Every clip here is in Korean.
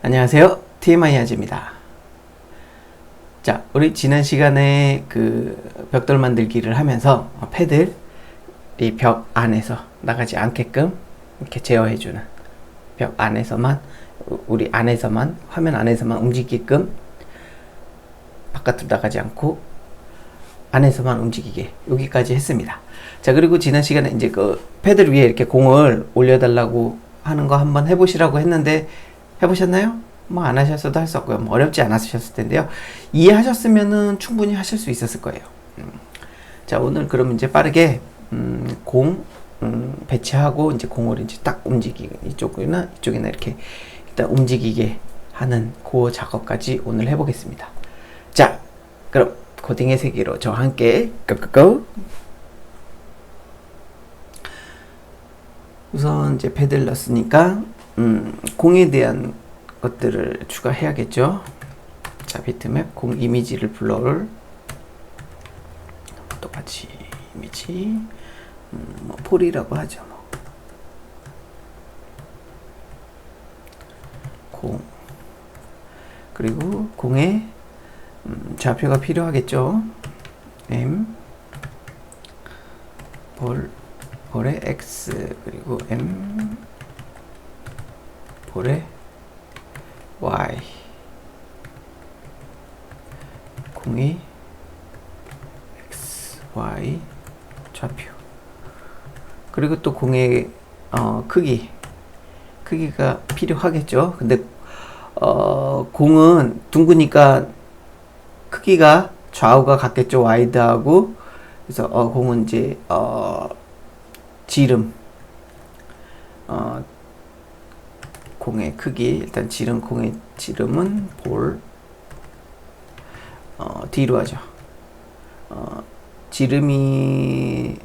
안녕하세요. TMI 아재입니다. 자, 우리 지난 시간에 그 벽돌 만들기를 하면서 패들 이 벽 안에서 나가지 않게끔 이렇게 제어해주는, 벽 안에서만, 우리 안에서만, 화면 안에서만 움직이게끔, 바깥으로 나가지 않고 안에서만 움직이게, 여기까지 했습니다. 자, 그리고 지난 시간에 이제 그 패들 위에 이렇게 공을 올려달라고 하는 거 한번 해보시라고 했는데, 해보셨나요? 뭐 안 하셨어도 할 수 없고요. 뭐 어렵지 않으셨을 텐데요. 이해하셨으면은 충분히 하실 수 있었을 거예요. 자, 오늘 그럼 이제 빠르게 공 배치하고 이제 공을 이제 딱 움직이게, 이쪽이나 이쪽이나 이렇게 일단 움직이게 하는 그 작업까지 오늘 해보겠습니다. 자, 그럼 코딩의 세계로 저와 함께 고고고. 우선 이제 패드를 넣었으니까 공에 대한 것들을 추가해야겠죠. 자, 비트맵 공 이미지를 불러올, 똑같이 이미지 뭐 폴이라고 하죠. 뭐. 공, 그리고 공의 좌표가 필요하겠죠. M 볼의 X, 그리고 M 볼의 Y, 공의 X, Y 좌표, 그리고 또 공의 크기가 필요하겠죠. 근데 공은 둥그니까 크기가 좌우가 같겠죠. 와이드하고. 그래서 공은 이제 지름, 공의 크기, 일단 공의 지름은 볼 D로 하죠. 지름이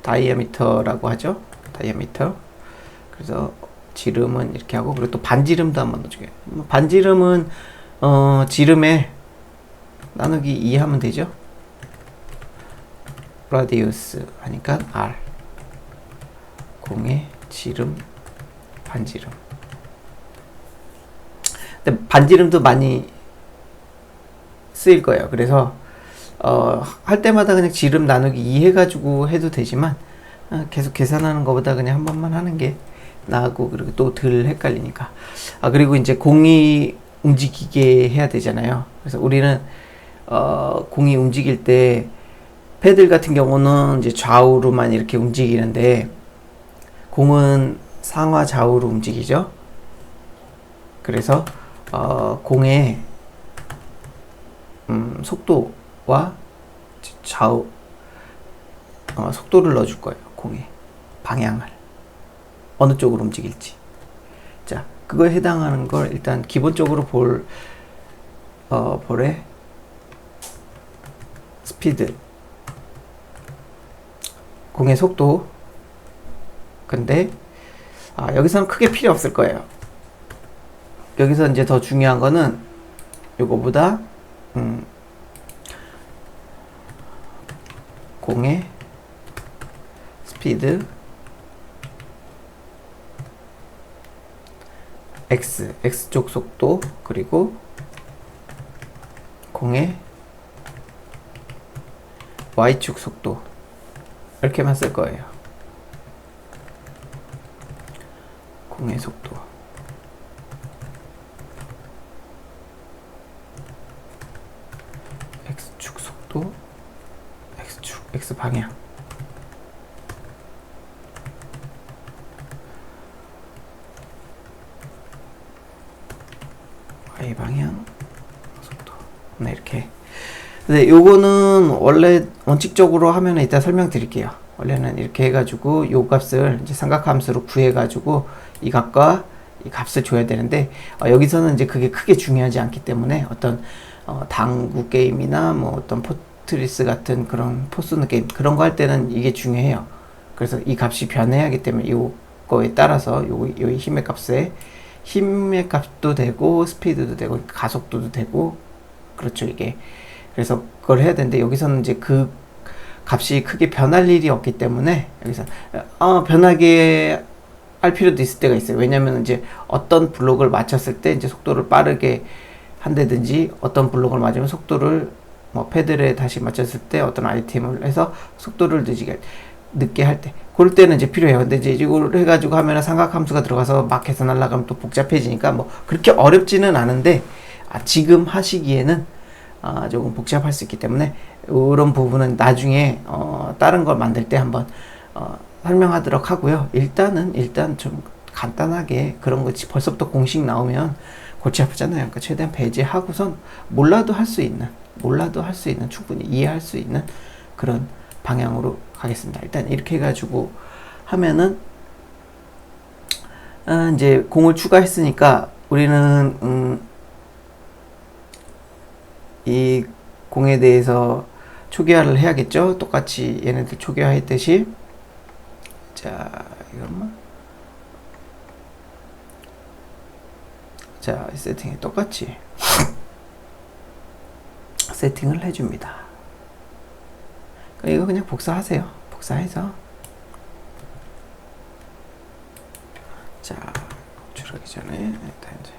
다이아미터라고 하죠. 다이아미터. 그래서 지름은 이렇게 하고, 그리고 또 반지름도 한번 넣어주게. 반지름은 지름에 나누기 2 하면 되죠. 라디우스 하니까 R, 공의 지름, 반지름. 근데 반지름도 많이 쓰일 거예요. 그래서 할 때마다 그냥 지름 나누기 2 해가지고 해도 되지만, 계속 계산하는 것보다 그냥 한 번만 하는 게 나하고, 그리고 또 덜 헷갈리니까. 그리고 이제 공이 움직이게 해야 되잖아요. 그래서 우리는 공이 움직일 때 패들 같은 경우는 이제 좌우로만 이렇게 움직이는데, 공은 상하 좌우로 움직이죠. 그래서 공의 속도와 좌우 속도를 넣어줄 거예요. 공의 방향을 어느 쪽으로 움직일지. 자, 그거에 해당하는 걸 일단 기본적으로 볼의 스피드, 공의 속도. 근데 여기서는 크게 필요 없을 거예요. 여기서 이제 더 중요한 거는 요거보다 공의 스피드 X쪽 속도, 그리고 공의 Y축 속도, 이렇게만 쓸 거예요. 공의 속도, X축 속도, X 방향. Y 방향 속도. 네, 이렇게. 근데 요거는 원래 원칙적으로 하면 이따 설명드릴게요. 원래는 이렇게 해가지고 요 값을 이제 삼각함수로 구해가지고 이 값과 이 값을 줘야 되는데, 여기서는 이제 그게 크게 중요하지 않기 때문에 어떤 당구 게임이나 뭐 어떤 포트리스 같은 그런 포스는 게임, 그런 거 할 때는 이게 중요해요. 그래서 이 값이 변해야 하기 때문에 요거에 따라서 요 힘의 값도 되고, 스피드도 되고, 가속도도 되고, 그렇죠, 이게. 그래서 그걸 해야 되는데, 여기서는 이제 그 값이 크게 변할 일이 없기 때문에, 여기서 변하게 할 필요도 있을 때가 있어요. 왜냐면 이제 어떤 블록을 맞췄을 때 이제 속도를 빠르게 한다든지 어떤 블록을 맞으면 속도를 뭐 패드에 다시 맞췄을 때 어떤 아이템을 해서 속도를 늦게 할 때 그럴 때는 이제 필요해요. 근데 이제 이걸 해가지고 하면은 삼각함수가 들어가서 막 해서 날아가면 또 복잡해지니까 뭐 그렇게 어렵지는 않은데 지금 하시기에는 조금 복잡할 수 있기 때문에 이런 부분은 나중에 다른 걸 만들 때 한번 설명하도록 하고요. 일단 좀 간단하게 그런 거 벌써부터 공식 나오면 골치 아프잖아요. 그러니까 최대한 배제하고선 몰라도 할 수 있는 충분히 이해할 수 있는 그런 방향으로 가겠습니다. 일단 이렇게 해가지고 하면은 이제 공을 추가했으니까 우리는 이 공에 대해서 초기화를 해야겠죠. 똑같이 얘네들 초기화했듯이. 자, 이것만. 자, 세팅에 똑같이 세팅을 해줍니다. 이거 그냥 복사하세요. 복사해서. 자, 출하기 전에 일단 이제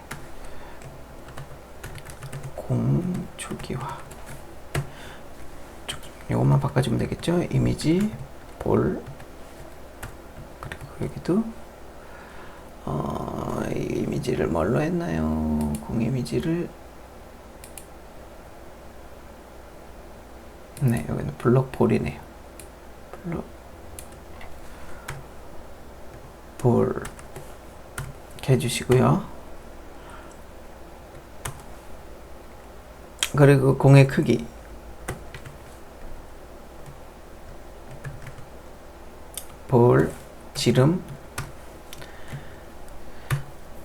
공 초기화. 이것만 바꿔주면 되겠죠. 이미지 볼. 그리고 여기도 이 이미지를 뭘로 했나요? 공 이미지를 네, 여기는 블록 볼이네요. 블록 볼 이렇게 해주시고요. 그리고 공의 크기 볼 지름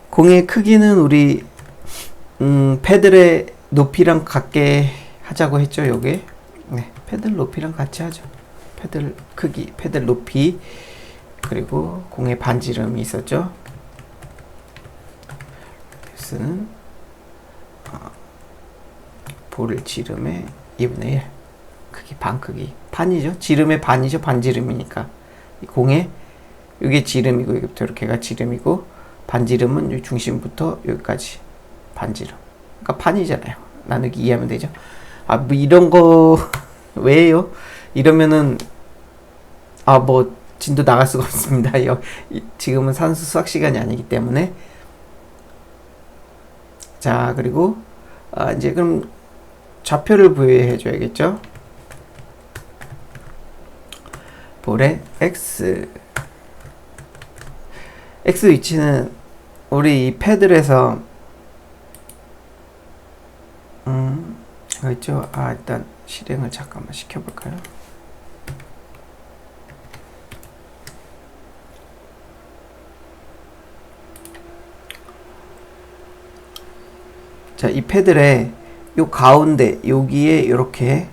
공의 크기는 우리 패들의 높이랑 같게 하자고 했죠. 요게 네, 패들 높이랑 같이 하죠. 패들 크기, 패들 높이 그리고 공의 반지름이 있었죠. X는 볼 지름의 2분의 1 크기 반 크기 반이죠. 지름의 반이죠. 반지름이니까 이 공의 이게 지름이고 여기부터 이렇게가 지름이고 반지름은 이 중심부터 여기까지 반지름. 그러니까 반이잖아요. 나누기 2하면 되죠. 뭐 이런 거 왜요? 이러면은 뭐 진도 나갈 수가 없습니다. 지금은 산수 수학 시간이 아니기 때문에. 자, 그리고 이제 그럼 좌표를 부여해 줘야겠죠. 볼의 x 위치는 우리 이 패들에서 이거 있죠. 일단 실행을 잠깐만 시켜볼까요? 자, 이 패들의 요 가운데 여기에 요렇게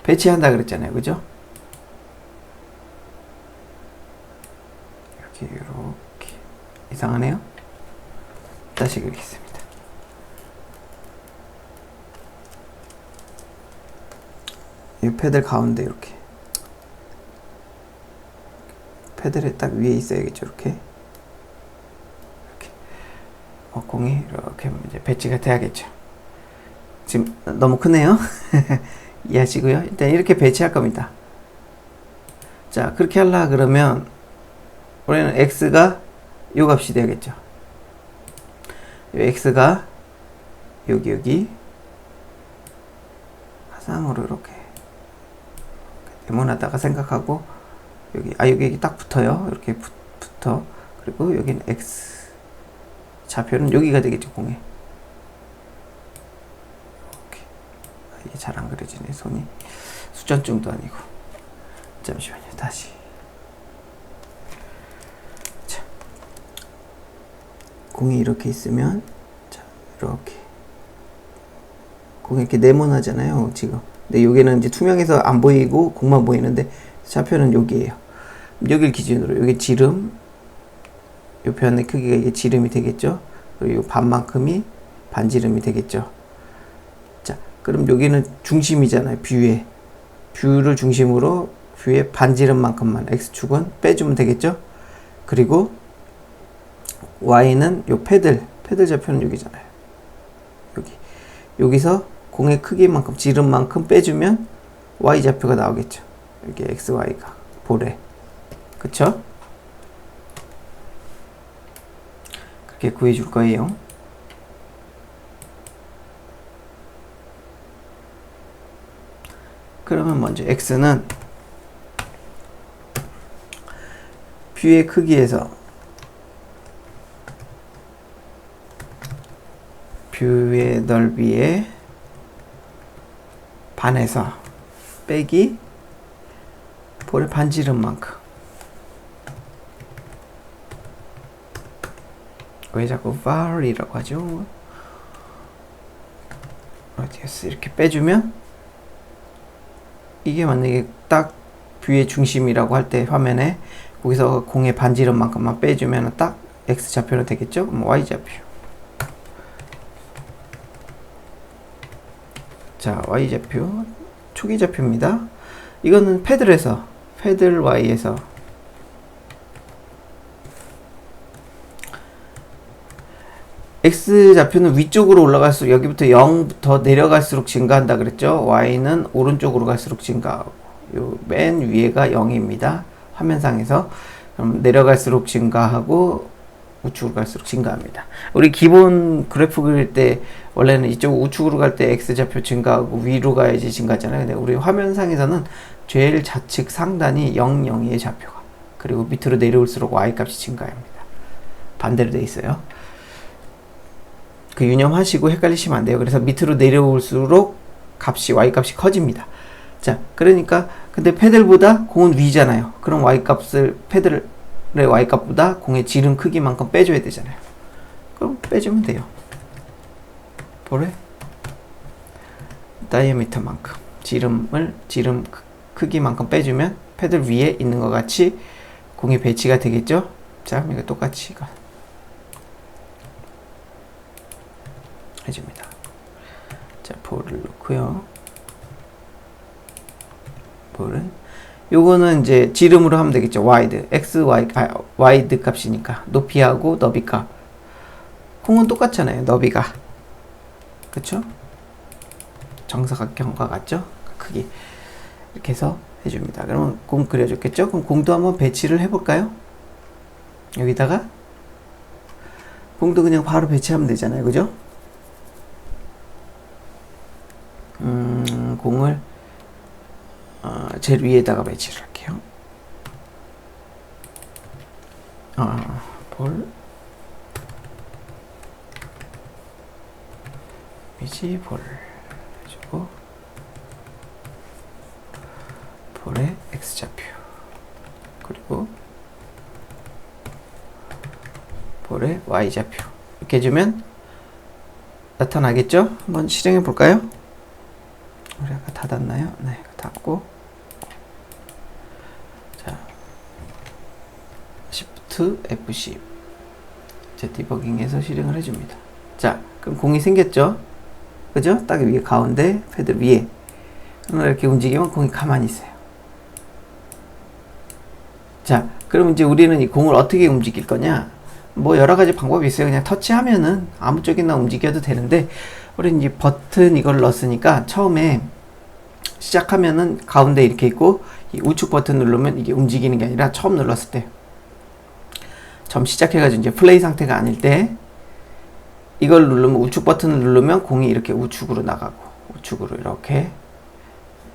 배치한다 그랬잖아요. 그죠? 이렇게 이상하네요. 다시 그리겠습니다. 이 패들 가운데 이렇게 패들에 딱 위에 있어야겠죠. 이렇게 공이 이렇게 이제 배치가 돼야겠죠. 지금 너무 크네요. 이해하시고요. 일단 이렇게 배치할 겁니다. 자, 그렇게 하려 그러면 우리는 x가 요 값이 되겠죠. 요 x가 여기 하상으로 이렇게 네모나다가 생각하고 여기 딱 붙어요. 이렇게 붙어. 그리고 여기는 x 좌표는 여기가 되겠죠. 공에 이렇게. 이게 잘 안 그려지네. 손이 수전증도 아니고. 잠시만요. 다시. 자, 공이 이렇게 있으면 자, 이렇게 공이 이렇게 네모나잖아요. 지금. 근데 여기는 이제 투명해서 안 보이고 공만 보이는데 좌표는 여기에요. 여기를 기준으로 여기 지름 요 변의 크기가 이게 지름이 되겠죠. 그리고 반만큼이 반지름이 되겠죠. 자, 그럼 여기는 중심이잖아요. 뷰를 중심으로 뷰의 반지름만큼만 x축은 빼주면 되겠죠. 그리고 y는 요 패들 좌표는 여기잖아요. 여기서 공의 크기만큼 지름만큼 빼주면 y 좌표가 나오겠죠. 이게 x, y가 볼에, 그쵸? 그렇게 구해줄 거예요. 그러면 먼저 x는 뷰의 크기에서 뷰의 넓이에 반해서 빼기 볼의 반지름만큼. 왜 자꾸 var이라고 하죠? radius 이렇게 빼주면 이게 만약에 딱 뷰의 중심이라고 할 때 화면에 거기서 공의 반지름만큼만 빼주면 딱 x 좌표는 되겠죠? 그럼 y 좌표. 자, y 좌표 초기 좌표입니다. 이거는 패들에서 패들 y에서 x 좌표는 위쪽으로 올라갈수록 여기부터 0부터 내려갈수록 증가한다 그랬죠. y는 오른쪽으로 갈수록 증가하고 요 맨 위에가 0입니다. 화면상에서. 그럼 내려갈수록 증가하고 우측으로 갈수록 증가합니다. 우리 기본 그래프 그릴 때 원래는 이쪽 우측으로 갈 때 x좌표 증가하고 위로 가야지 증가하잖아요. 근데 우리 화면상에서는 제일 좌측 상단이 0, 0이의 좌표가. 그리고 밑으로 내려올수록 y값이 증가합니다. 반대로 돼 있어요. 그 유념하시고 헷갈리시면 안 돼요. 그래서 밑으로 내려올수록 값이 y값이 커집니다. 자, 그러니까 근데 패들보다 공은 위잖아요. 그럼 y값을 패들의 y값보다 공의 지름 크기만큼 빼줘야 되잖아요. 그럼 빼주면 돼요. 볼의 다이아미터만큼 지름 크기만큼 빼주면 패들 위에 있는 것 같이 공이 배치가 되겠죠. 자, 이거 똑같이 이거 해줍니다. 자, 볼을 놓고요. 볼은 요거는 이제 지름으로 하면 되겠죠. 와이드 x, y, 와이드 값이니까 높이하고 너비 값. 공은 똑같잖아요. 너비가. 그쵸? 정사각형과 같죠? 크기. 이렇게 해서 해줍니다. 그러면 공 그려줬겠죠? 그럼 공도 한번 배치를 해볼까요? 여기다가 공도 그냥 바로 배치하면 되잖아요. 그죠? 공을 제일 위에다가 배치를 할게요. 볼 이미지 볼 해주고 볼의 x좌표 그리고 볼의 y좌표 이렇게 해주면 나타나겠죠? 한번 실행해 볼까요? 우리 아까 닫았나요? 네, 닫고 자 Shift F10 이제 디버깅에서 실행을 해줍니다. 자, 그럼 공이 생겼죠? 그죠? 딱 위에 가운데 패드 위에. 그럼 이렇게 움직이면 공이 가만히 있어요. 자, 그럼 이제 우리는 이 공을 어떻게 움직일 거냐? 뭐 여러 가지 방법이 있어요. 그냥 터치하면은 아무 쪽이나 움직여도 되는데 우리는 이제 버튼 이걸 넣었으니까 처음에 시작하면은 가운데 이렇게 있고 이 우측 버튼 누르면 이게 움직이는 게 아니라 처음 눌렀을 때 처음 시작해가지고 이제 플레이 상태가 아닐 때 이걸 누르면 우측 버튼을 누르면 공이 이렇게 우측으로 나가고 우측으로 이렇게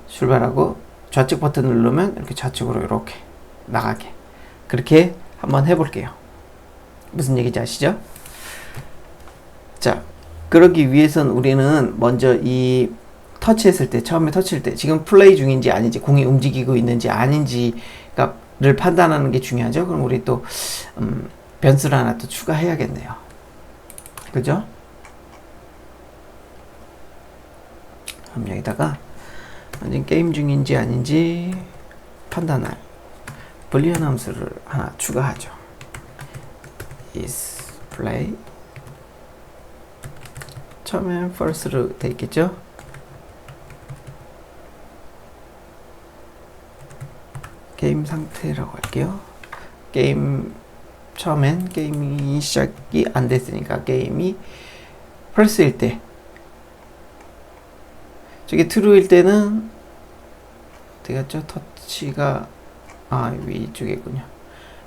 출발하고 좌측 버튼을 누르면 이렇게 좌측으로 이렇게 나가게 그렇게 한번 해볼게요. 무슨 얘기인지 아시죠? 자, 그러기 위해선 우리는 먼저 이 터치했을 때 처음에 터치할 때 지금 플레이 중인지 아닌지 공이 움직이고 있는지 아닌지를 판단하는 게 중요하죠. 그럼 우리 또 변수를 하나 또 추가해야겠네요. 그죠? 그럼 여기다가 완전 게임 중인지 아닌지 판단할 불리한 함수를 하나 추가하죠. is play 처음엔 false로 돼 있겠죠? 게임 상태라고 할게요. 게임 처음엔 게임이 시작이 안 됐으니까 게임이 펄스일 때, 저게 true일 때는 되겠죠? 터치가 위쪽이군요.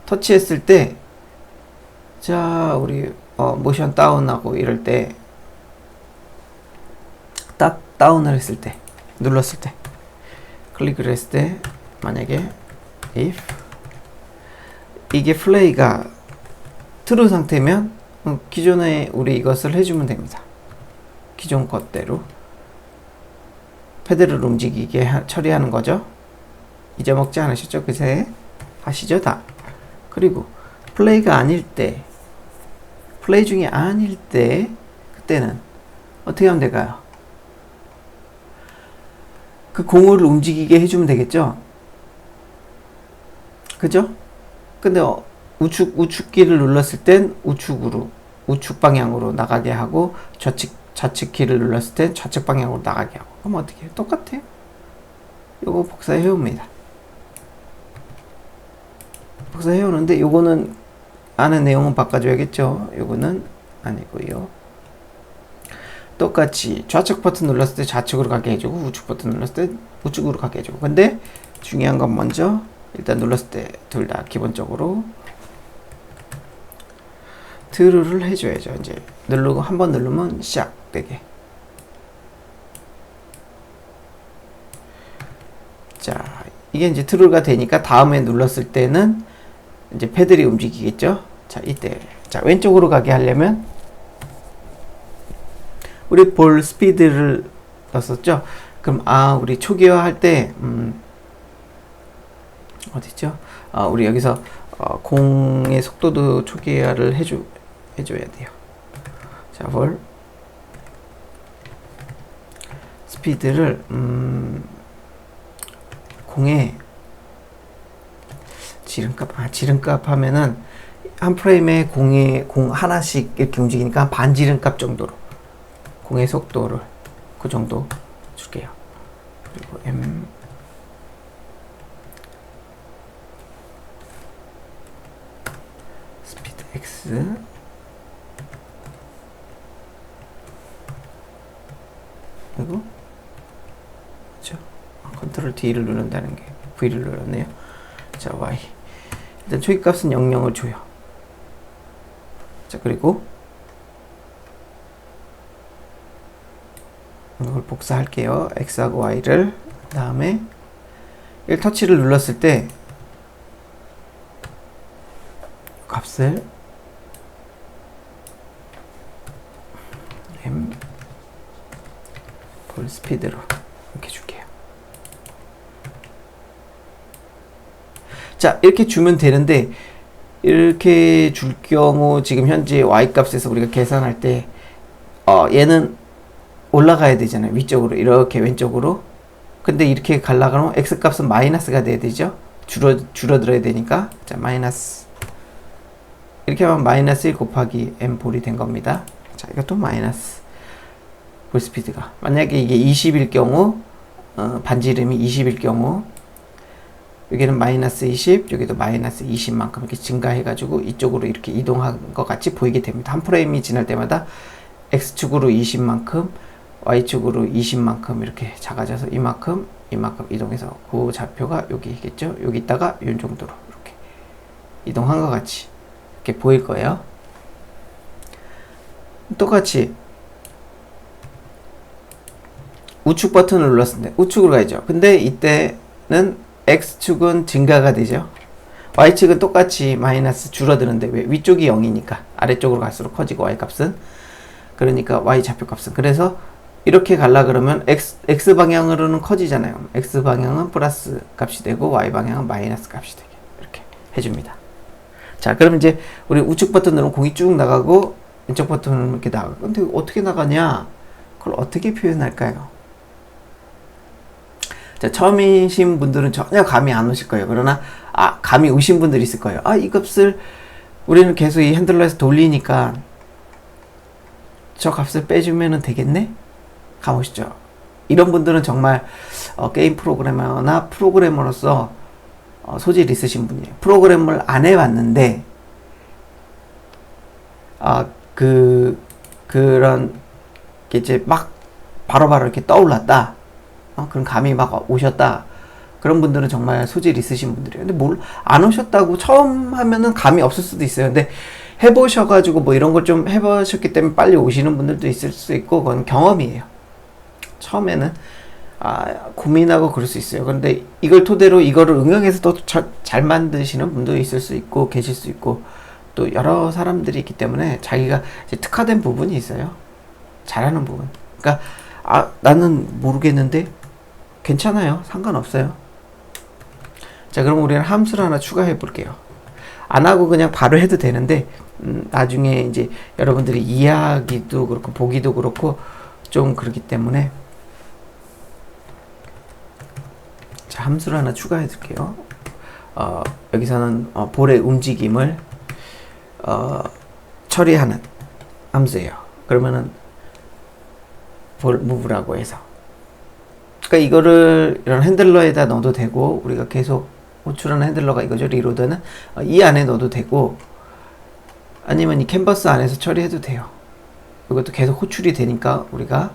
터치했을 때, 자 우리 모션 다운하고 이럴 때, 딱 다운을 했을 때, 눌렀을 때, 클릭을 했을 때, 만약에 if 이게 플레이가 true 상태면 기존에 우리 이것을 해주면 됩니다. 기존 것대로 패드를 움직이게 처리하는 거죠. 잊어먹지 않으셨죠? 그새 하시죠 다. 그리고 플레이가 아닐 때, 플레이 중이 아닐 때, 그때는 어떻게 하면 될까요? 그 공을 움직이게 해주면 되겠죠? 그죠? 근데 우측 키를 눌렀을 땐 우측 방향으로 나가게 하고, 좌측 키를 눌렀을 땐 좌측 방향으로 나가게 하고. 그럼 어떻게 해요? 똑같아요. 요거 복사해 옵니다. 복사해 오는데 요거는 안에 내용은 바꿔줘야겠죠? 요거는 아니고요. 똑같이 좌측 버튼 눌렀을 때 좌측으로 가게 해주고, 우측 버튼 눌렀을 때 우측으로 가게 해주고. 근데 중요한 건 먼저 일단 눌렀을 때 둘 다 기본적으로 true를 해줘야죠. 이제 누르고 한 번 누르면 시작되게. 자, 이게 이제 true가 되니까 다음에 눌렀을 때는 이제 패들이 움직이겠죠. 자, 이때 자 왼쪽으로 가게 하려면 우리 볼 스피드를 넣었었죠. 그럼 우리 초기화 할 때 어디죠? 우리 여기서 공의 속도도 초기화를 해줘야 돼요. 자, 볼 스피드를 공의 지름값 하면은 한 프레임에 공 하나씩 이렇게 움직이니까 반 지름값 정도로 공의 속도를 그 정도 줄게요. 그리고 M 스피드 X 그리고 그렇죠? 컨트롤 D를 누른다는 게 V를 눌렀네요. 자, Y 일단 초기값은 00을 줘요. 자, 그리고 이걸 복사할게요. X하고 Y를. 그 다음에 터치를 눌렀을 때 값을 M 볼 스피드로 이렇게 줄게요. 자, 이렇게 주면 되는데, 이렇게 줄 경우 지금 현재 Y 값에서 우리가 계산할 때 얘는 올라가야 되잖아요. 위쪽으로 이렇게 왼쪽으로. 근데 이렇게 가려고 X 값은 마이너스가 돼야 되죠. 줄어들어야 되니까. 자, 마이너스 이렇게 하면 마이너스 1 곱하기 M 볼이 된 겁니다. 자, 이것도 마이너스 볼 스피드가 만약에 이게 20일 경우 반지름이 20일 경우 여기는 마이너스 20, 여기도 마이너스 20만큼 이렇게 증가해가지고 이쪽으로 이렇게 이동한 것 같이 보이게 됩니다. 한 프레임이 지날 때마다 X축으로 20만큼, Y축으로 20만큼 이렇게 작아져서 이만큼 이동해서 그 좌표가 여기겠죠? 여기 있다가 이 정도로 이렇게 이동한 것 같이 이렇게 보일 거예요. 똑같이 우측 버튼을 눌렀을 때 우측으로 가야죠. 근데 이때는 X축은 증가가 되죠. Y축은 똑같이 마이너스 줄어드는데 왜? 위쪽이 0이니까 아래쪽으로 갈수록 커지고 Y값은 그러니까 Y 좌표값은 그래서 이렇게 갈라 그러면 X 방향으로는 커지잖아요. X 방향은 플러스 값이 되고 Y 방향은 마이너스 값이 되게 이렇게 해줍니다. 자, 그럼 이제 우리 우측 버튼 누르면 공이 쭉 나가고 왼쪽 버튼 누르면 이렇게 나가고 근데 어떻게 나가냐? 그걸 어떻게 표현할까요? 자, 처음이신 분들은 전혀 감이 안 오실 거예요. 그러나 감이 오신 분들이 있을 거예요. 이 값을 우리는 계속 이 핸들러에서 돌리니까 저 값을 빼주면 되겠네? 감 오시죠? 이런 분들은 정말 게임 프로그래머나 프로그래머로서 소질 있으신 분이에요. 프로그램을 안 해봤는데 그런 게 이제 막 바로바로 이렇게 떠올랐다. 그런 감이 막 오셨다. 그런 분들은 정말 소질 있으신 분들이에요. 근데 안 오셨다고 처음 하면은 감이 없을 수도 있어요. 근데 해보셔가지고 뭐 이런 걸 좀 해보셨기 때문에 빨리 오시는 분들도 있을 수 있고, 그건 경험이에요. 처음에는 고민하고 그럴 수 있어요. 그런데 이걸 토대로 이거를 응용해서 또 잘 만드시는 분도 있을 수 있고 계실 수 있고, 또 여러 사람들이 있기 때문에 자기가 이제 특화된 부분이 있어요. 잘하는 부분. 그러니까 나는 모르겠는데 괜찮아요. 상관없어요. 자, 그럼 우리는 함수를 하나 추가해 볼게요. 안 하고 그냥 바로 해도 되는데 나중에 이제 여러분들이 이해하기도 그렇고 보기도 그렇고 좀 그렇기 때문에, 자, 함수를 하나 추가해 줄게요. 여기서는 볼의 움직임을 처리하는 함수예요. 그러면은 볼 move라고 해서, 그러니까 이거를 이런 핸들러에다 넣어도 되고, 우리가 계속 호출하는 핸들러가 이거죠. 리로드는 이 안에 넣어도 되고, 아니면 이 캔버스 안에서 처리해도 돼요. 이것도 계속 호출이 되니까 우리가.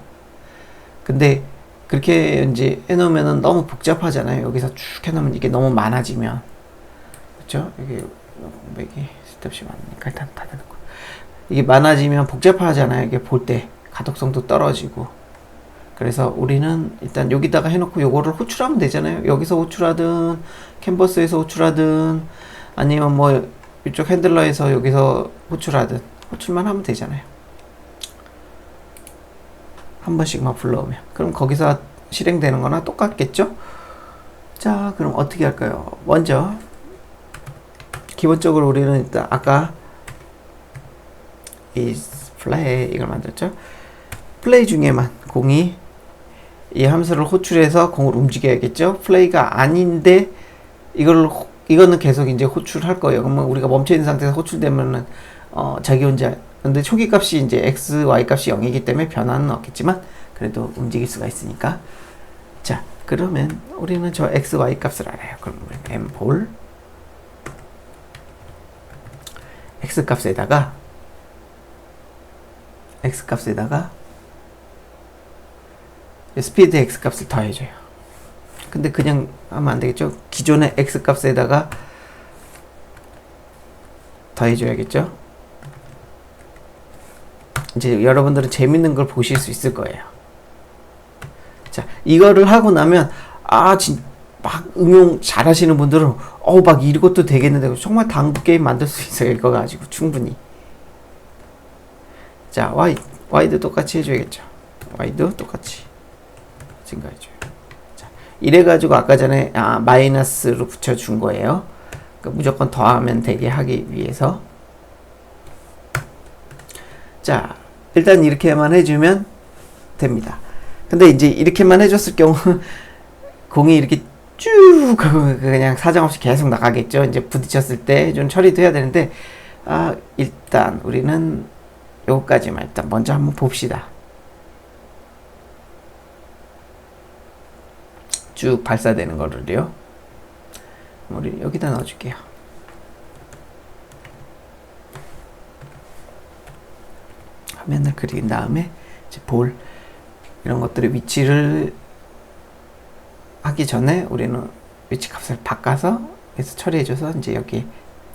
근데 그렇게 이제 해놓으면은 너무 복잡하잖아요. 여기서 쭉 해놓으면 이게 너무 많아지면, 그렇죠? 이게 쓸데없이 많으니까 일단 닫아놓고, 이게 많아지면 복잡하잖아요. 이게 볼 때 가독성도 떨어지고. 그래서 우리는 일단 여기다가 해놓고 요거를 호출하면 되잖아요. 여기서 호출하든 캔버스에서 호출하든 아니면 뭐 이쪽 핸들러에서 여기서 호출하든 호출만 하면 되잖아요. 한 번씩만 불러오면. 그럼 거기서 실행되는 거나 똑같겠죠? 자, 그럼 어떻게 할까요? 먼저 기본적으로 우리는 일단 아까 is play 이걸 만들었죠? 플레이 중에만 공이 이 함수를 호출해서 공을 움직여야겠죠? 플레이가 아닌데 이거는 계속 이제 호출할 거예요. 그러면 우리가 멈춰 있는 상태에서 호출되면은 자기 혼자, 근데 초기 값이 이제 x, y 값이 0이기 때문에 변화는 없겠지만 그래도 움직일 수가 있으니까. 자, 그러면 우리는 저 x, y 값을 알아요. 그럼 m 볼 x 값에다가 스피드 x 값을 더해줘요. 근데 그냥 하면 안 되겠죠? 기존의 x 값에다가 더해줘야겠죠? 이제 여러분들은 재밌는 걸 보실 수 있을 거예요. 자, 이거를 하고 나면 막 응용 잘 하시는 분들은 막 이것도 되겠는데 정말 당구 게임 만들 수 있어요. 이거 가지고 충분히. 자, y도 똑같이 해줘야겠죠. y도 똑같이 증가해줘요. 자, 이래가지고 아까 전에 마이너스로 붙여준 거예요. 그러니까 무조건 더하면 되게 하기 위해서. 자, 일단 이렇게만 해주면 됩니다. 근데 이제 이렇게만 해줬을 경우 공이 이렇게 쭉 그냥 사정없이 계속 나가겠죠. 이제 부딪혔을 때 좀 처리도 해야 되는데 일단 우리는 요거까지만 일단 먼저 한번 봅시다. 쭉 발사되는 거를요. 우리 여기다 넣어줄게요. 화면을 그린 다음에 이제 볼 이런 것들의 위치를 하기 전에 우리는 위치 값을 바꿔서 해서 처리해줘서 이제 여기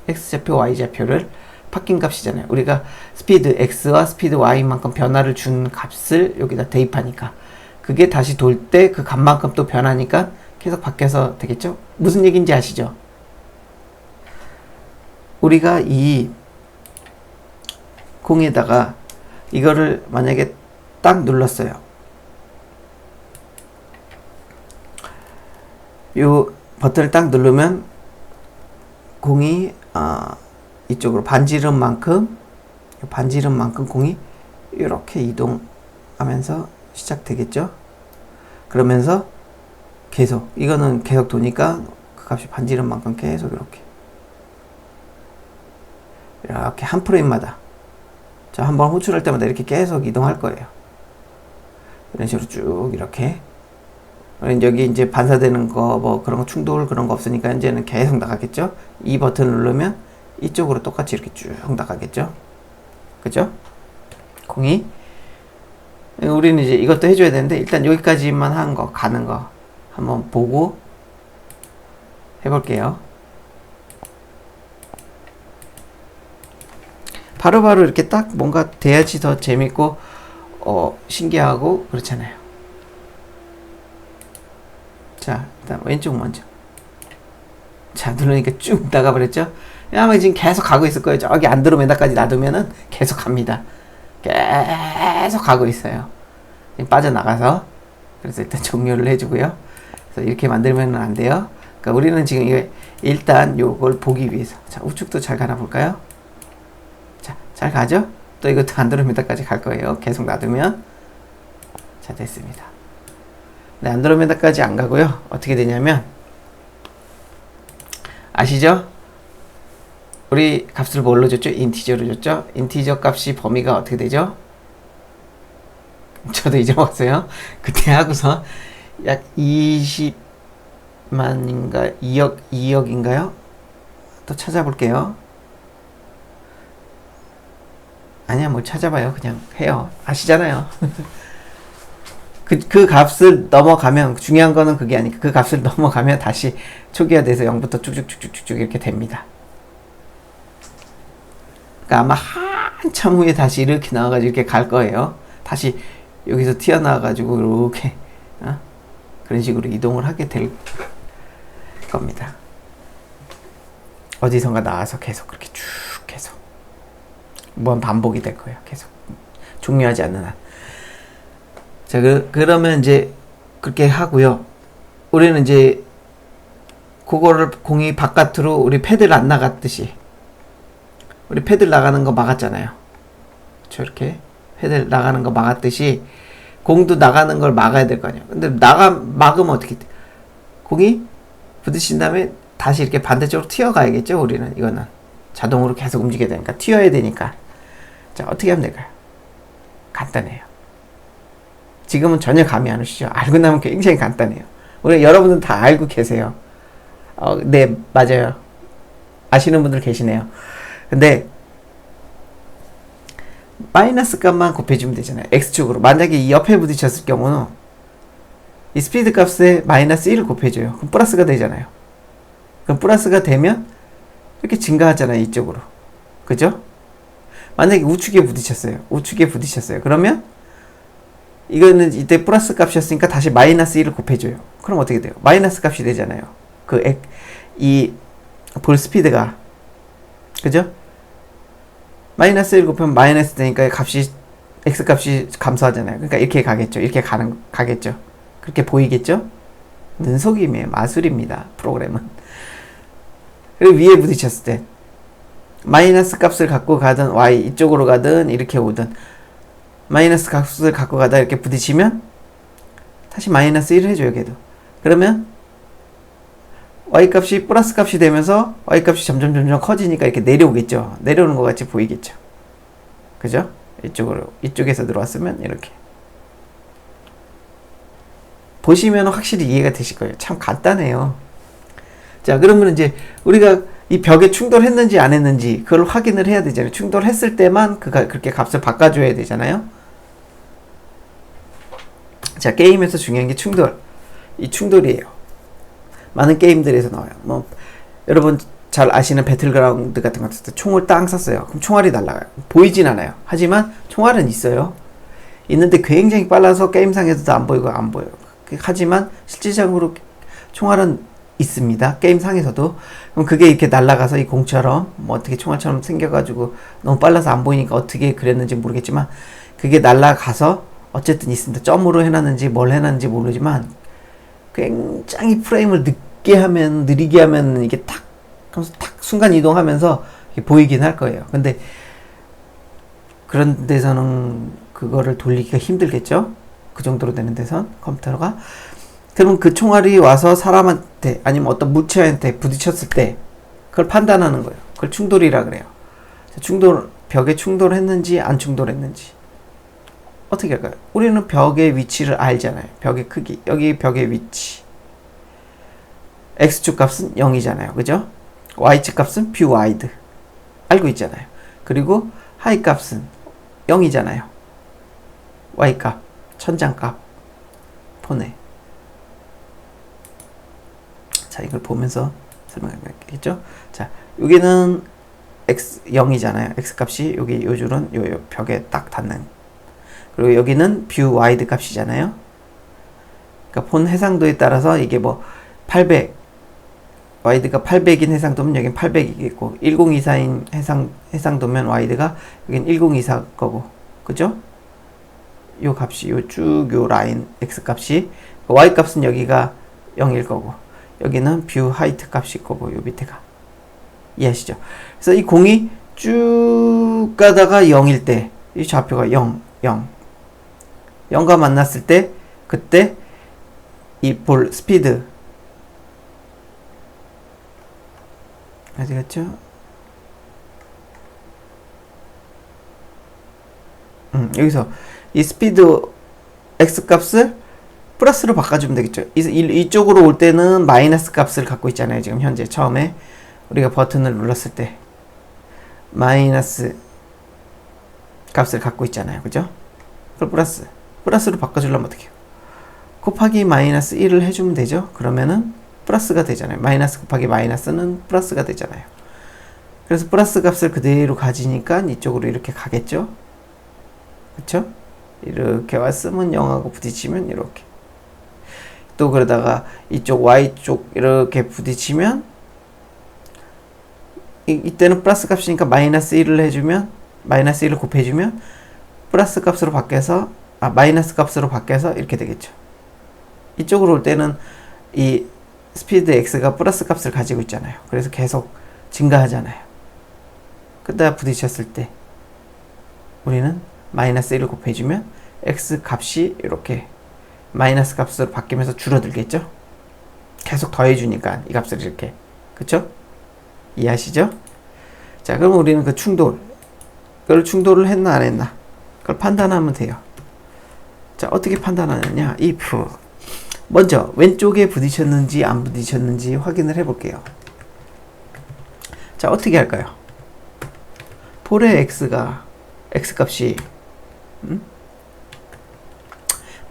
x좌표, y좌표를 바뀐 값이잖아요. 우리가 스피드 x와 스피드 y만큼 변화를 준 값을 여기다 대입하니까 그게 다시 돌 때 그 값만큼 또 변하니까 계속 바뀌어서 되겠죠? 무슨 얘기인지 아시죠? 우리가 이 공에다가 이거를 만약에 딱 눌렀어요. 요 버튼을 딱 누르면 공이 이쪽으로 반지름만큼 공이 이렇게 이동하면서 시작되겠죠. 그러면서 계속 이거는 계속 도니까 그 값이 반지름만큼 계속 이렇게 한 프레임마다 자, 한번 호출할 때마다 이렇게 계속 이동할 거예요. 이런 식으로 쭉 이렇게 여기 이제 반사되는 거 뭐 그런 거 충돌 그런 거 없으니까 이제는 계속 나가겠죠. 이 버튼을 누르면 이쪽으로 똑같이 이렇게 쭉 나가겠죠. 그죠? 공이 우리는 이제 이것도 해줘야 되는데 일단 여기까지만 한 거 가는 거 한번 보고 해볼게요. 바로바로 이렇게 딱 뭔가 돼야지 더 재밌고 신기하고 그렇잖아요. 자, 일단 왼쪽 먼저. 자, 누르니까 쭉 나가버렸죠? 아마 지금 계속 가고 있을 거예요. 저기 안드로메다까지 놔두면은 계속 갑니다. 계속 가고 있어요. 빠져나가서. 그래서 일단 종료를 해주고요. 그래서 이렇게 만들면 안 돼요. 그러니까 우리는 지금 이거 일단 요걸 보기 위해서. 자, 우측도 잘 가나 볼까요? 자, 잘 가죠? 또 이것도 안드로메다까지 갈 거예요. 계속 놔두면. 자, 됐습니다. 네, 안드로메다까지 안 가고요. 어떻게 되냐면 아시죠? 우리 값을 뭘로 줬죠? 인티저로 줬죠? 인티저 값이 범위가 어떻게 되죠? 저도 잊어먹었어요. 그때 하고서 약 20만인가 2억인가요? 또 찾아볼게요. 아니야, 뭐 찾아봐요. 그냥 해요. 아시잖아요. 그 값을 넘어가면 중요한 거는 그게 아니고 그 값을 넘어가면 다시 초기화돼서 0부터 쭉쭉쭉쭉쭉 이렇게 됩니다. 그러니까 아마 한참 후에 다시 이렇게 나와가지고 이렇게 갈 거예요. 다시 여기서 튀어나와가지고 이렇게 그런 식으로 이동을 하게 될 겁니다. 어디선가 나와서 계속 그렇게 쭉 계속 무한 반복이 될 거예요. 계속 종료하지 않는 한. 자, 그러면 이제 그렇게 하고요. 우리는 이제 그거를 공이 바깥으로 우리 패드를 안 나갔듯이 우리 패드 나가는 거 막았잖아요. 저렇게 패드 나가는 거 막았듯이 공도 나가는 걸 막아야 될 거 아니에요. 근데 막으면 어떻게 돼? 공이 부딪힌 다음에 다시 이렇게 반대쪽으로 튀어가야겠죠. 우리는 이거는 자동으로 계속 움직여야 되니까 튀어야 되니까. 자, 어떻게 하면 될까요? 간단해요. 지금은 전혀 감이 안 오시죠? 알고 나면 굉장히 간단해요. 우리 여러분들 다 알고 계세요. 네, 맞아요. 아시는 분들 계시네요. 근데 마이너스 값만 곱해주면 되잖아요. X축으로. 만약에 이 옆에 부딪혔을 경우는 이 스피드 값에 마이너스 1을 곱해줘요. 그럼 플러스가 되잖아요. 그럼 플러스가 되면 이렇게 증가하잖아요. 이쪽으로. 그죠? 만약에 우측에 부딪혔어요. 우측에 부딪혔어요. 그러면 이거는 이때 플러스 값이었으니까 다시 마이너스 1을 곱해줘요. 그럼 어떻게 돼요? 마이너스 값이 되잖아요. 이 볼 스피드가. 그죠? 마이너스 1 곱하면 마이너스 되니까 값이, x 값이 감소하잖아요. 그러니까 이렇게 가겠죠. 이렇게 가겠죠. 그렇게 보이겠죠? 눈속임이에요. 마술입니다. 프로그램은. 그리고 위에 부딪혔을 때 마이너스 값을 갖고 가든 y 이쪽으로 가든 이렇게 오든 마이너스 값을 갖고 가다 이렇게 부딪히면 다시 마이너스 1을 해줘요. 걔도. 그러면 y값이 플러스 값이 되면서 y값이 점점 커지니까 이렇게 내려오겠죠. 내려오는 것 같이 보이겠죠. 그죠? 이쪽에서 들어왔으면 이렇게 보시면 확실히 이해가 되실 거예요. 참 간단해요. 자, 그러면 이제 우리가 이 벽에 충돌했는지 안 했는지 그걸 확인을 해야 되잖아요. 충돌했을 때만 그렇게 값을 바꿔줘야 되잖아요. 자, 게임에서 중요한 게 충돌. 이 충돌이에요. 많은 게임들에서 나와요. 뭐 여러분 잘 아시는 배틀그라운드 같은 거 같을 때 총을 땅 쐈어요. 그럼 총알이 날아가요. 보이진 않아요. 하지만 총알은 있어요. 있는데 굉장히 빨라서 게임상에서도 안 보여요. 하지만 실질적으로 총알은 있습니다. 게임상에서도. 그럼 그게 이렇게 날아가서 이 공처럼 뭐 어떻게 총알처럼 생겨가지고 너무 빨라서 안 보이니까 어떻게 그랬는지 모르겠지만 그게 날아가서 어쨌든 있습니다. 점으로 해놨는지 뭘 해놨는지 모르지만 굉장히 프레임을 느리게 하면 이게 탁 하면서 탁 순간 이동하면서 보이긴 할 거예요. 근데 그런 데서는 그거를 돌리기가 힘들겠죠? 그 정도로 되는 데선 컴퓨터가. 그러면 그 총알이 와서 사람한테 아니면 어떤 물체한테 부딪혔을 때 그걸 판단하는 거예요. 그걸 충돌이라 그래요. 벽에 충돌했는지 안 충돌했는지. 어떻게 할까요? 우리는 벽의 위치를 알잖아요. 벽의 크기. 여기 벽의 위치. x축 값은 0이잖아요. 그죠? y축 값은 뷰 와이드. 알고 있잖아요. 그리고 하이 값은 0이잖아요. y 값, 천장 값. 폰에. 자, 이걸 보면서 설명해야겠죠? 자, 여기는 x 0이잖아요. x 값이 여기 요 줄은 요 벽에 딱 닿는. 그리고 여기는 뷰 와이드 값이잖아요. 그러니까 폰 해상도에 따라서 이게 뭐 800, 와이드가 800인 해상도면 여긴 800이겠고 1024인 해상도면 와이드가 여긴 1024 거고, 그죠? 요 값이 요 쭉 요 라인 x 값이 y 값은 여기가 0일 거고 여기는 뷰 하이트 값일 거고 요 밑에가. 이해하시죠? 그래서 이 공이 쭉 가다가 0일 때 이 좌표가 0, 0. 0과 만났을 때 그때 이 볼 스피드 어디 갔죠? 여기서 이 스피드 x 값을 플러스로 바꿔주면 되겠죠. 이쪽으로 올 때는 마이너스 값을 갖고 있잖아요. 지금 현재 처음에 우리가 버튼을 눌렀을 때 마이너스 값을 갖고 있잖아요. 그죠? 그걸 플러스로 바꿔주려면 어떻게 해요? 곱하기 마이너스 1을 해주면 되죠. 그러면은 플러스가 되잖아요. 마이너스 곱하기 마이너스는 플러스가 되잖아요. 그래서 플러스 값을 그대로 가지니까 이쪽으로 이렇게 가겠죠. 그쵸? 이렇게 왔으면 0하고 부딪히면 이렇게. 또 그러다가 이쪽 Y쪽 이렇게 부딪히면 이때는 플러스 값이니까 마이너스 1을 해주면 마이너스 1을 곱해주면 플러스 값으로 바뀌어서 마이너스 값으로 바뀌어서 이렇게 되겠죠. 이쪽으로 올 때는 이 스피드 x가 플러스 값을 가지고 있잖아요. 그래서 계속 증가하잖아요. 그러다 부딪혔을 때 우리는 마이너스 1을 곱해주면 x 값이 이렇게 마이너스 값으로 바뀌면서 줄어들겠죠. 계속 더해주니까 이 값을 이렇게. 그쵸? 이해하시죠? 자, 그럼 우리는 그 충돌, 그걸 충돌을 했나 안 했나 그걸 판단하면 돼요. 자, 어떻게 판단하느냐? if 먼저 왼쪽에 부딪혔는지 안 부딪혔는지 확인을 해볼게요. 자, 어떻게 할까요? 볼의 x가 x 값이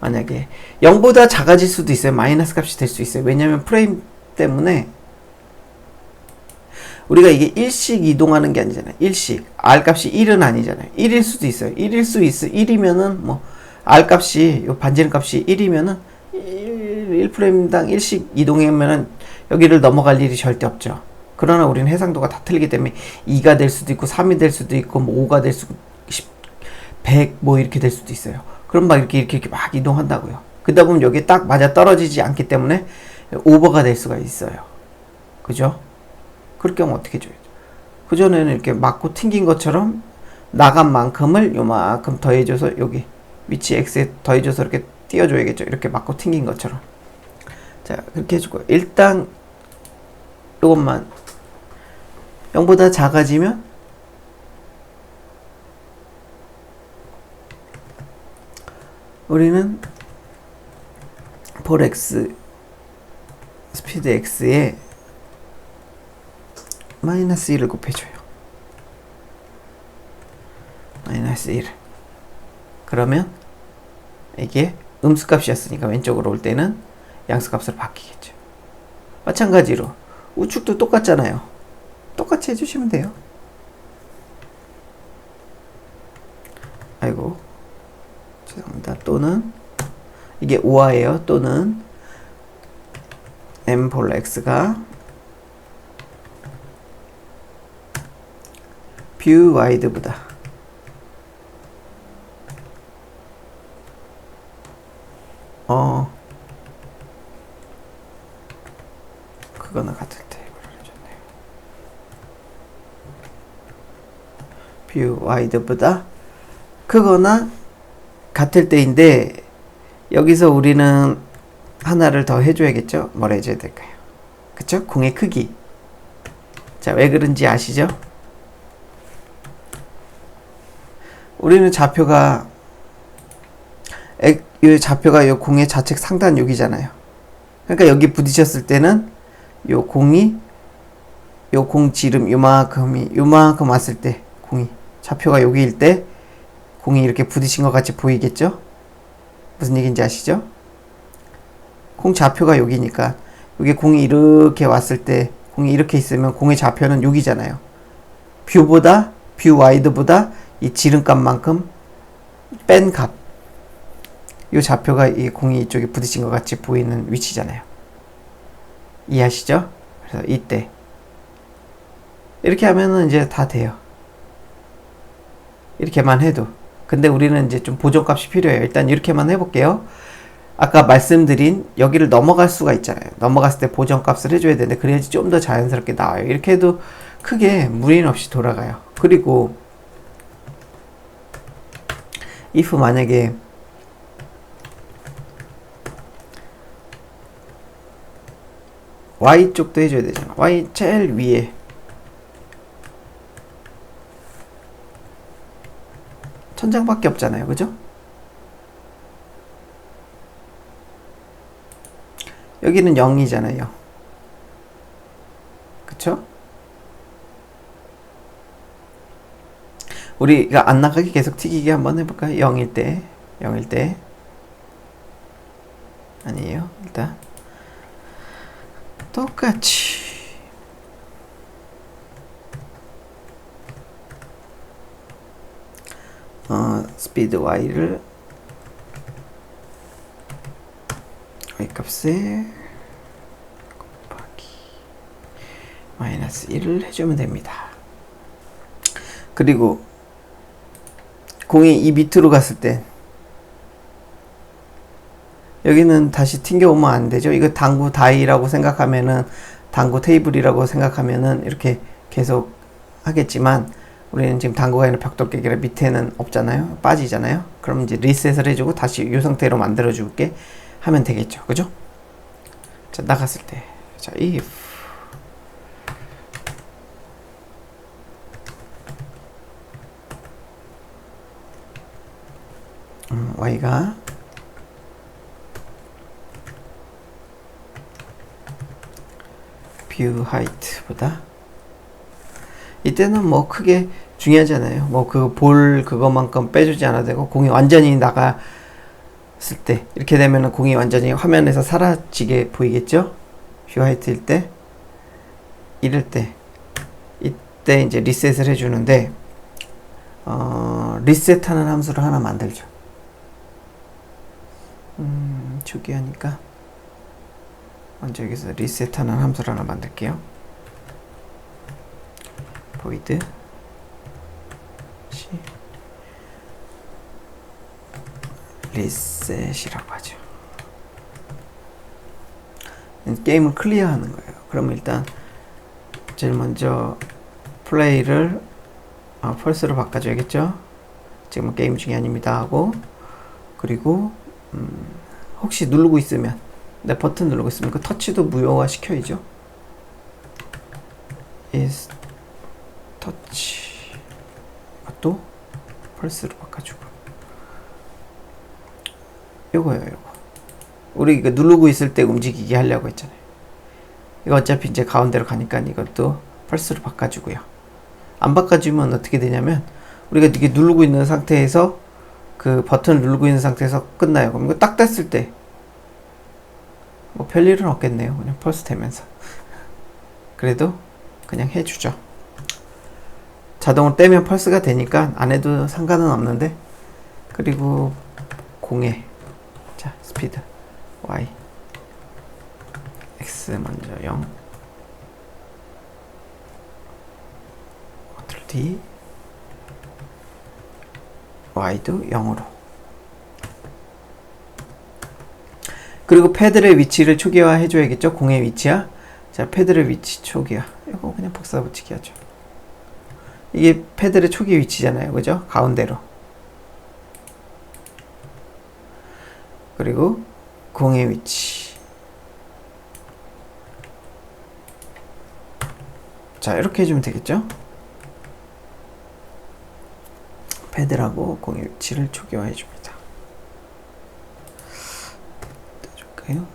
만약에 0보다 작아질 수도 있어요. 마이너스 값이 될 수 있어요. 왜냐하면 프레임 때문에 우리가 이게 일씩 이동하는 게 아니잖아요. 일씩 r 값이 1은 아니잖아요. 1일 수도 있어요. 1일 수 있어. 1이면은 뭐 r 값이 요 반지름 값이 1이면은 1프레임당 1씩 이동하면은 여기를 넘어갈 일이 절대 없죠. 그러나 우리는 해상도가 다 틀리기 때문에 2가 될 수도 있고 3이 될 수도 있고 뭐 5가 될 수도 10, 100 뭐 이렇게 될 수도 있어요. 그럼 막 이렇게 막 이동한다고요. 그러다 보면 여기에 딱 맞아 떨어지지 않기 때문에 오버가 될 수가 있어요. 그죠? 그럴 경우 어떻게 줘야죠? 그전에는 이렇게 맞고 튕긴 것처럼 나간 만큼을 요만큼 더해줘서 여기 위치 x에 더해줘서 이렇게 띄워줘야겠죠. 이렇게 맞고 튕긴 것처럼. 자, 그렇게 해주고 일단 요것만 0보다 작아지면 우리는 볼 x 스피드 x에 마이너스 1을 곱해줘요. 마이너스 1. 그러면 이게 음수값이었으니까 왼쪽으로 올 때는 양수값으로 바뀌겠죠. 마찬가지로 우측도 똑같잖아요. 똑같이 해주시면 돼요. 아이고 죄송합니다. 또는 이게 5화예요. 또는 m 볼 x가 뷰 와이드보다 그거는 같을 때 뷰 와이드보다 그거나 같을 때인데 여기서 우리는 하나를 더 해줘야겠죠? 뭘 해줘야 될까요? 그쵸? 공의 크기. 자, 왜 그런지 아시죠? 우리는 좌표가 이 좌표가 이 공의 좌측 상단 여기잖아요. 그러니까 여기 부딪혔을 때는 이 공이 요 공 지름 요만큼 왔을 때 공이 좌표가 여기일 때 공이 이렇게 부딪힌 것 같이 보이겠죠? 무슨 얘기인지 아시죠? 공 좌표가 여기니까 여기 공이 이렇게 왔을 때 공이 이렇게 있으면 공의 좌표는 여기잖아요. 뷰 와이드보다 이 지름값만큼 뺀 값. 이 좌표가 이 공이 이쪽에 부딪힌 것 같이 보이는 위치잖아요. 이해하시죠? 그래서 이때 이렇게 하면은 이제 다 돼요. 이렇게만 해도. 근데 우리는 이제 좀 보정값이 필요해요. 일단 이렇게만 해볼게요. 아까 말씀드린 여기를 넘어갈 수가 있잖아요. 넘어갔을 때 보정값을 해줘야 되는데 그래야지 좀 더 자연스럽게 나와요. 이렇게 해도 크게 무리는 없이 돌아가요. 그리고 if 만약에 Y쪽도 해줘야 되잖아. Y 제일 위에 천장밖에 없잖아요. 그죠? 여기는 0이잖아요. 그쵸? 우리가 안 나가게 계속 튀기게 한번 해볼까요? 0일 때 아니에요. 일단 똑같이 스피드 y를 y 값에 곱하기 마이너스 1을 해주면 됩니다. 그리고 공이 이 밑으로 갔을 때 여기는 다시 튕겨오면 안 되죠. 이거 당구 다이라고 생각하면은 당구 테이블이라고 생각하면은 이렇게 계속 하겠지만 우리는 지금 당구가 아니라 벽돌 깨기라 밑에는 없잖아요. 빠지잖아요. 그럼 이제 리셋을 해주고 다시 이 상태로 만들어 줄게 하면 되겠죠. 그죠? 자, 나갔을 때. 자, if y가 뷰 하이트보다 이때는 뭐 크게 중요하잖아요. 뭐 그 볼 그거만큼 빼주지 않아도 되고 공이 완전히 나갔을 때 이렇게 되면은 공이 완전히 화면에서 사라지게 보이겠죠? 뷰 하이트일 때 이럴 때 이때 이제 리셋을 해주는데 리셋하는 함수를 하나 만들죠. 초기화니까 먼저 여기서 리셋하는 함수를 하나 만들게요. void 리셋이라고 하죠. 게임을 클리어하는 거예요. 그러면 일단 제일 먼저 플레이를 펄스로 바꿔줘야겠죠. 지금은 게임 중이 아닙니다 하고 그리고 혹시 누르고 있으면 내 버튼 누르고 있으면 그 터치도 무효화 시켜야죠. is 터치 이것도 펄스로 바꿔주고 요거예요. 요거 우리 이거 누르고 있을 때 움직이게 하려고 했잖아요. 이거 어차피 이제 가운데로 가니까 이것도 펄스로 바꿔주고요. 안 바꿔주면 어떻게 되냐면 우리가 이렇게 누르고 있는 상태에서 그 버튼을 누르고 있는 상태에서 끝나요. 그럼 이거 딱 됐을 때 뭐 별일은 없겠네요. 그냥 펄스 되면서 그래도 그냥 해주죠. 자동으로 떼면 펄스가 되니까 안 해도 상관은 없는데 그리고 공에 자 스피드 y x 먼저 0 컨트롤 D y도 0으로 그리고 패들의 위치를 초기화 해줘야겠죠. 공의 위치야. 자 패들의 위치 초기화 이거 그냥 복사 붙이기 하죠. 이게 패들의 초기 위치잖아요. 그죠? 가운데로 그리고 공의 위치 자 이렇게 해주면 되겠죠. 패드라고 공의 위치를 초기화 해줍니다. 볼까요?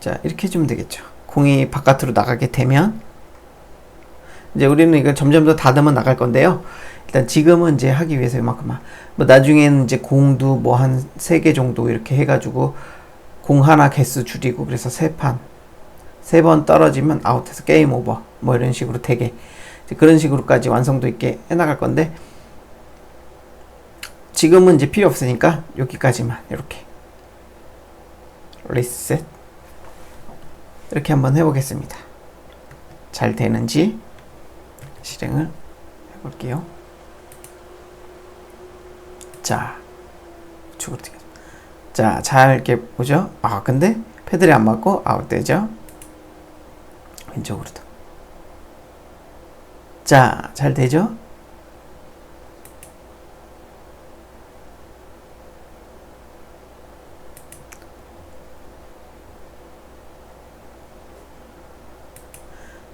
자, 이렇게 해주면 되겠죠. 공이 바깥으로 나가게 되면 이제 우리는 이걸 점점 더 다듬어 나갈 건데요. 일단 지금은 이제 하기 위해서 이만큼만. 뭐 나중에는 이제 공도 뭐 한 3개 정도 이렇게 해가지고 공 하나 개수 줄이고 그래서 3판 3번 떨어지면 아웃해서 게임 오버 뭐 이런 식으로 되게 그런 식으로까지 완성도 있게 해나갈 건데 지금은 이제 필요 없으니까 여기까지만 이렇게 리셋 이렇게 한번 해보겠습니다. 잘 되는지 실행을 해볼게요. 자, 우측으로 튀겨. 자, 잘 이렇게 보죠? 아, 근데 패들이 안 맞고 아웃되죠? 왼쪽으로도. 자, 잘 되죠?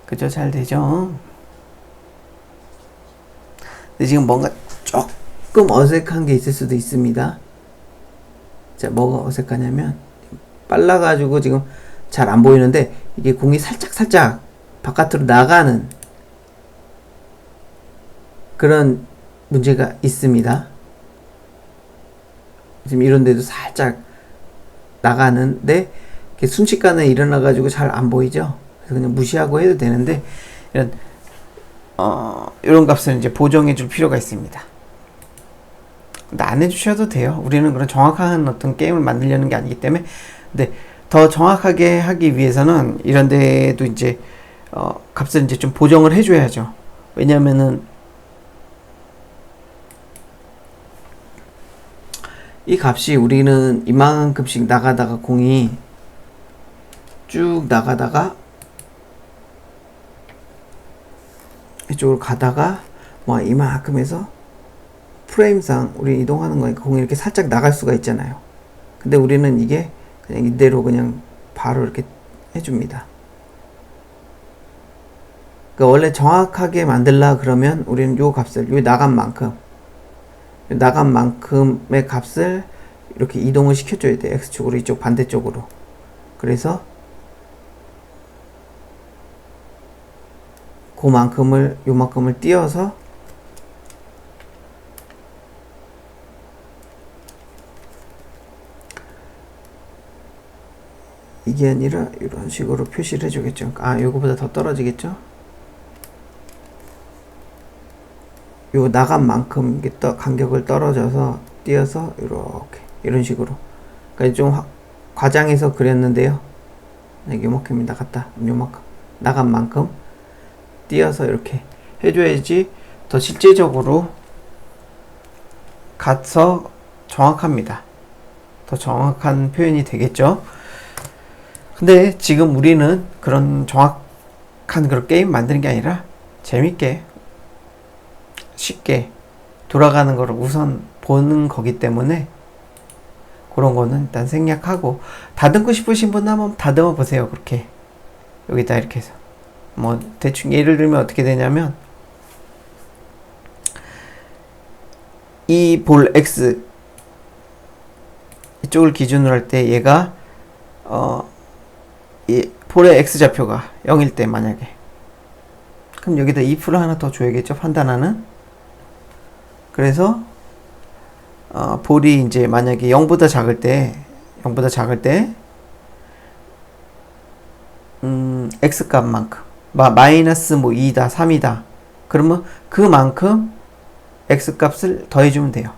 그죠? 잘 되죠? 근데 지금 뭔가 조금 어색한 게 있을 수도 있습니다. 자, 뭐가 어색하냐면 빨라가지고 지금 잘 안 보이는데 이게 공이 살짝 바깥으로 나가는 그런 문제가 있습니다. 지금 이런 데도 살짝 나가는데 순식간에 일어나가지고 잘 안 보이죠? 그래서 그냥 무시하고 해도 되는데 이런 값을 이제 보정해 줄 필요가 있습니다. 근데 안 해주셔도 돼요. 우리는 그런 정확한 어떤 게임을 만들려는 게 아니기 때문에. 근데 더 정확하게 하기 위해서는 이런 데도 이제 값을 이제 좀 보정을 해줘야죠. 왜냐면은 이 값이 우리는 이만큼씩 나가다가 공이 쭉 나가다가 이쪽으로 가다가 뭐 이만큼 해서 프레임상 우리 이동하는 거니까 공이 이렇게 살짝 나갈 수가 있잖아요. 근데 우리는 이게 그냥 이대로 그냥 바로 이렇게 해줍니다. 그러니까 원래 정확하게 만들라 그러면 우리는 요 값을 요 나간 만큼의 값을 이렇게 이동을 시켜줘야 돼. X축으로 이쪽 반대쪽으로. 그래서 요만큼을 띄어서 이게 아니라 이런 식으로 표시를 해주겠죠. 아, 요거보다 더 떨어지겠죠? 요 나간 만큼 간격을 떨어져서 띄어서 이렇게 이런 식으로. 그러니까 좀 과장해서 그렸는데요. 요만큼이 나갔다. 요만큼 나간 만큼 띄어서 이렇게 해줘야지 더 실제적으로 가서 정확합니다. 더 정확한 표현이 되겠죠. 근데 지금 우리는 그런 정확한 그런 게임 만드는 게 아니라 재밌게 쉽게 돌아가는 거를 우선 보는 거기 때문에 그런 거는 일단 생략하고 다듬고 싶으신 분은 한번 다듬어 보세요. 그렇게 여기다 이렇게 해서 뭐 대충 예를 들면 어떻게 되냐면 이 볼 X 이쪽을 기준으로 할 때 얘가 이 볼의 X좌표가 0일 때 만약에 그럼 여기다 2% 하나 더 줘야겠죠. 판단하는. 그래서 볼이 이제 만약에 0보다 작을 때 X값만큼 마이너스 뭐 2다 3이다 그러면 그만큼 X값을 더해주면 돼요.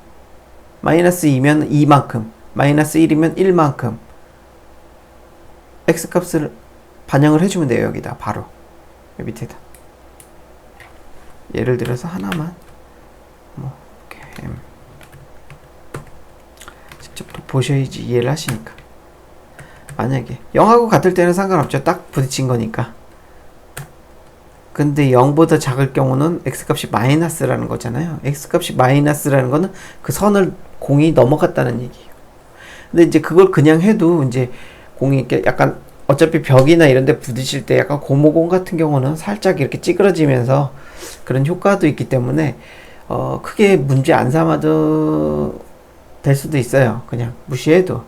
마이너스 2면 2만큼 마이너스 1이면 1만큼 X값을 반영을 해주면 돼요. 여기다 바로 여기 밑에다. 예를 들어서 하나만 뭐 이렇게 직접 또 보셔야지 이해를 하시니까. 만약에 0하고 같을 때는 상관없죠. 딱 부딪힌 거니까. 근데 0보다 작을 경우는 X값이 마이너스라는 거잖아요. X값이 마이너스라는 거는 그 선을 공이 넘어갔다는 얘기예요. 근데 이제 그걸 그냥 해도 이제 공이 이렇게 약간 어차피 벽이나 이런 데 부딪힐 때 약간 고무공 같은 경우는 살짝 이렇게 찌그러지면서 그런 효과도 있기 때문에 크게 문제 안 삼아도 될 수도 있어요. 그냥 무시해도.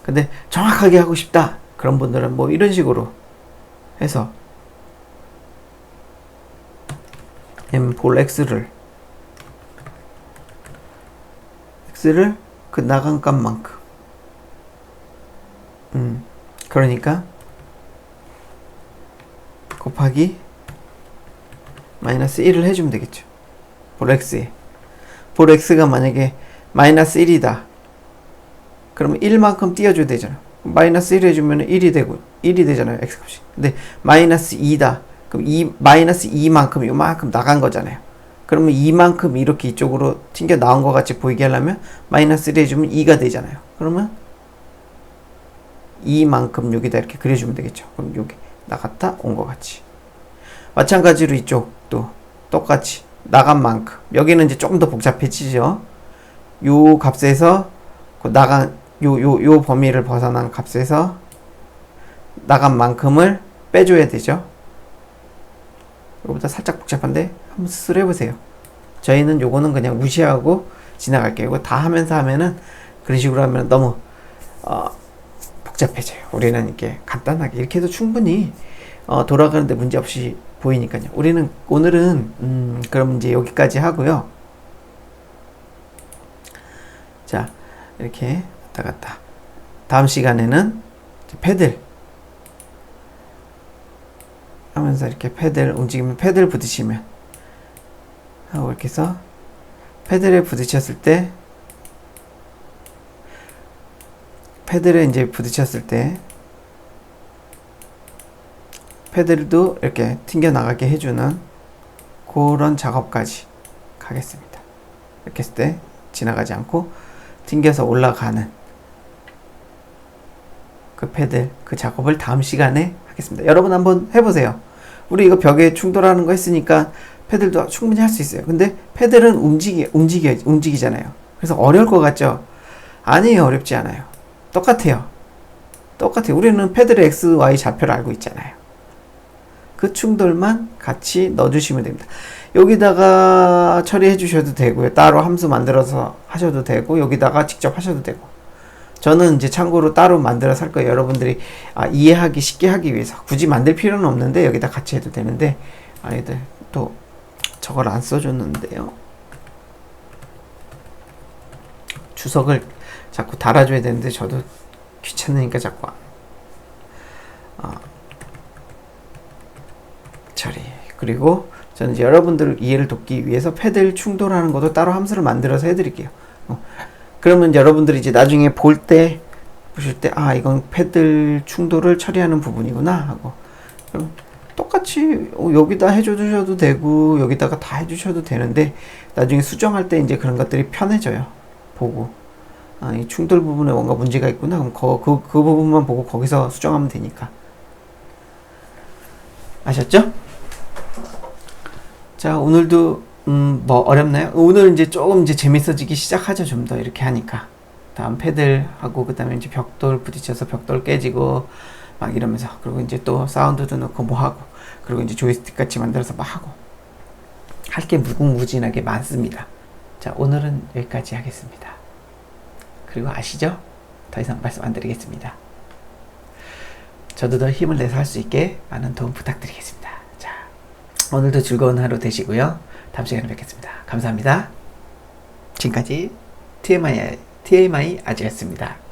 근데 정확하게 하고 싶다. 그런 분들은 뭐 이런 식으로 해서 볼 x를 그 나간 값만큼 그러니까 곱하기 마이너스 1을 해주면 되겠죠. 볼 x에 볼 x가 만약에 마이너스 1이다 그러면 1만큼 띄워줘야 되잖아. 마이너스 1 해주면 1이 되잖아요. x값이. 근데 마이너스 2다 그럼 마이너스 2만큼 요만큼 나간 거잖아요. 그러면 2만큼 이렇게 이쪽으로 튕겨 나온 것 같이 보이게 하려면 마이너스 1 해주면 2가 되잖아요. 그러면 2만큼 여기다 이렇게 그려주면 되겠죠. 그럼 여기 나갔다 온 것 같이. 마찬가지로 이쪽도 똑같이 나간 만큼. 여기는 이제 조금 더 복잡해지죠. 요 값에서 그 나간 요 범위를 벗어난 값에서 나간 만큼을 빼줘야 되죠. 이거보다 살짝 복잡한데 한번 스스로 해보세요. 저희는 요거는 그냥 무시하고 지나갈게요. 이거 다 하면은 그런 식으로 하면 너무 복잡해져요. 우리는 이렇게 간단하게 이렇게 해도 충분히 돌아가는데 문제 없이 보이니까요. 우리는 오늘은 그럼 이제 여기까지 하고요. 자, 이렇게 왔다 갔다. 다음 시간에는 패들 하면서 이렇게 패들 움직이면 패들 부딪히면 하고 이렇게 해서 패들에 부딪혔을 때 패들도 이렇게 튕겨 나가게 해주는 그런 작업까지 가겠습니다. 이렇게 했을 때 지나가지 않고 튕겨서 올라가는 그 패들 그 작업을 다음 시간에 하겠습니다. 여러분 한번 해보세요. 우리 이거 벽에 충돌하는 거 했으니까 패들도 충분히 할 수 있어요. 근데 패들은 움직이잖아요. 그래서 어려울 것 같죠? 아니에요. 어렵지 않아요. 똑같아요. 우리는 패들의 x, y 좌표를 알고 있잖아요. 그 충돌만 같이 넣어주시면 됩니다. 여기다가 처리해 주셔도 되고요. 따로 함수 만들어서 하셔도 되고 여기다가 직접 하셔도 되고 저는 이제 참고로 따로 만들어서 할 거예요. 여러분들이 이해하기 쉽게 하기 위해서 굳이 만들 필요는 없는데 여기다 같이 해도 되는데 아이들 또 저걸 안 써줬는데요. 주석을 자꾸 달아줘야 되는데 저도 귀찮으니까 자꾸 처리. 그리고 저는 이제 여러분들 이해를 돕기 위해서 패들 충돌하는 것도 따로 함수를 만들어서 해드릴게요. 그러면 여러분들이 이제 나중에 보실 때 이건 패들 충돌을 처리하는 부분이구나 하고 그럼 똑같이 여기다 해주셔도 되고 여기다가 다 해주셔도 되는데 나중에 수정할 때 이제 그런 것들이 편해져요. 보고 이 충돌 부분에 뭔가 문제가 있구나 그럼 그 부분만 보고 거기서 수정하면 되니까. 아셨죠? 자, 오늘도 뭐 어렵나요? 오늘 이제 조금 이제 재밌어지기 시작하죠. 좀 더 이렇게 하니까. 다음 패들 하고 그다음에 이제 벽돌 부딪혀서 벽돌 깨지고 막 이러면서 그리고 이제 또 사운드도 넣고 뭐 하고 그리고 이제 조이스틱 같이 만들어서 막 하고 할 게 무궁무진하게 많습니다. 자, 오늘은 여기까지 하겠습니다. 그리고 아시죠? 더 이상 말씀 안 드리겠습니다. 저도 더 힘을 내서 할 수 있게 많은 도움 부탁드리겠습니다. 자, 오늘도 즐거운 하루 되시고요. 다음 시간에 뵙겠습니다. 감사합니다. 지금까지 TMI 아지였습니다.